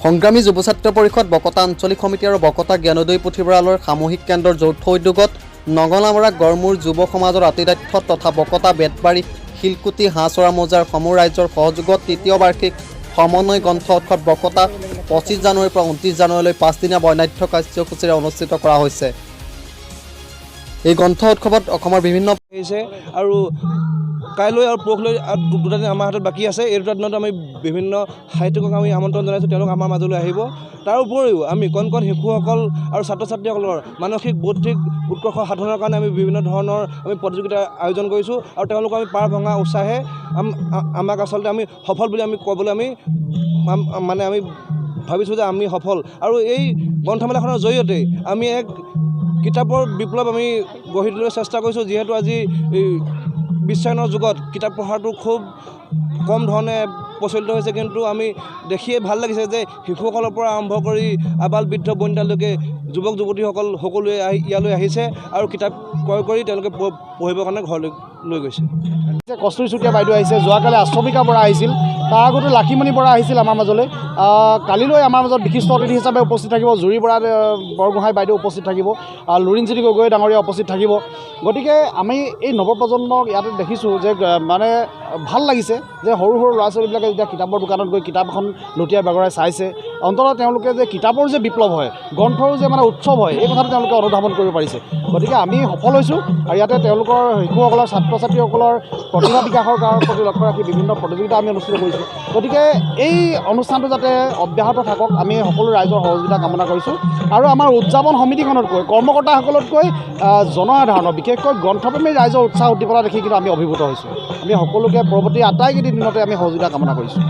সংগ্ৰামী যুৱ ছাত্ৰ পৰিষদ বকতা আঞ্চলিক সমিতি আৰু বকতা জ্ঞানোদয় পুথিভঁৰালৰ সামূহিক কেন্দ্ৰৰ যৌথ উদ্যোগত নগলামৰা গড়মূৰ যুৱ সমাজৰ আতিথ্যত তথা বকতা বেতবাৰী শিলকুটি হাঁহচৰা মৌজাৰ সমূহ ৰাইজৰ সহযোগত তৃতীয় বাৰ্ষিক সমন্বয় গ্ৰন্থ উৎসৱ বকতা 25 জানুৱাৰীৰ পৰা 29 জানুৱাৰীলৈ 5 দিনীয়া বৰ্ণাঢ্য কাৰ্যসূচীৰে অনুষ্ঠিত কৰা হৈছে। এই গ্ৰন্থ উৎসৱত অসমৰ বিভিন্ন আৰু কাইলৈ আৰু পৰহিলৈ দুটা দিন আমাৰ হাতত বাকী আছে। এই দুটা দিনত আমি বিভিন্ন সাহিত্যিকক আমি আমন্ত্ৰণ জনাইছোঁ, তেওঁলোক আমাৰ মাজলৈ আহিব। তাৰ উপৰিও আমি কণ কণ শিশুসকল আৰু ছাত্ৰ ছাত্ৰীসকলৰ মানসিক বৌদ্ধিক উৎকৰ্ষ সাধনৰ কাৰণে আমি বিভিন্ন ধৰণৰ আমি প্ৰতিযোগিতা আয়োজন কৰিছোঁ আৰু তেওঁলোকক আমি পাৰ ভঙা উৎসাহে আমাক আচলতে আমি সফল বুলি আমি ক'বলৈ আমি ভাবিছোঁ যে আমি সফল। আৰু এই গ্ৰন্থমেলাখনৰ জৰিয়তে আমি এক কিতাপৰ বিপ্লৱ আমি গঢ়ি তুলিবলৈ চেষ্টা কৰিছোঁ। যিহেতু আজি বিশ্বায়নৰ যুগত কিতাপ পঢ়াটো খুব কম ধৰণে প্ৰচলিত হৈছে, কিন্তু আমি দেখিয়ে ভাল লাগিছে যে শিশুসকলৰ পৰা আৰম্ভ কৰি আবাল বৃদ্ধ বনিতালৈকে যুৱক যুৱতীসকল সকলোৱে ইয়ালৈ আহিছে আৰু কিতাপ ক্ৰয় কৰি তেওঁলোকে পঢ়িবৰ কাৰণে ঘৰলৈ লৈ গৈছে। কস্তুৰী চুতীয়া বাইদেউ আহিছে, যোৱাকালি আশ্ৰমিকা বৰা আহিছিল, তাৰ আগতে লাকিমণি বৰা আহিছিল আমাৰ মাজলৈ। কালিলৈ আমাৰ মাজত বিশিষ্ট অতিথি হিচাপে উপস্থিত থাকিব জুৰি বৰা বৰগোহাঁই বাইদেউ উপস্থিত থাকিব, লুৰিণজ্যোতি গগৈ ডাঙৰীয়া উপস্থিত থাকিব। গতিকে আমি এই নৱপ্ৰজন্মক ইয়াতে দেখিছোঁ যে মানে ভাল লাগিছে যে সৰু সৰু ল'ৰা ছোৱালীবিলাকে যেতিয়া কিতাপৰ দোকানত গৈ কিতাপ এখন লুটিয়াই বাগৰাই চাইছে, অন্ততঃ তেওঁলোকে যে কিতাপৰ যে বিপ্লৱ হয়, গ্ৰন্থৰো যে মানে উৎসৱ হয়, এই কথাটো তেওঁলোকে অনুধাৱন কৰিব পাৰিছে। গতিকে আমি সফল হৈছোঁ আৰু ইয়াতে তেওঁলোকৰ শিশুসকলৰ ছাত্ৰ ছাত্ৰীসকলৰ প্ৰতিভা বিকাশৰ প্ৰতি লক্ষ্য ৰাখি বিভিন্ন প্ৰতিযোগিতা আমি অনুষ্ঠিত কৰিছোঁ। গতিকে এই অনুষ্ঠানটো যাতে অব্যাহত থাকক আমি সকলো ৰাইজৰ সহযোগিতা কামনা কৰিছোঁ। আৰু আমাৰ উদযাপন সমিতিখনতকৈ কৰ্মকৰ্তাসকলতকৈ জনসাধাৰণৰ বিশেষকৈ গ্ৰন্থপ্ৰেমী ৰাইজৰ উৎসাহ উদ্দীপনা দেখি কিন্তু আমি অভিভূত হৈছোঁ। আমি সকলোকে পৰৱৰ্তী আটাইকেইদিন দিনতে আমি সহযোগিতা কামনা কৰিছোঁ।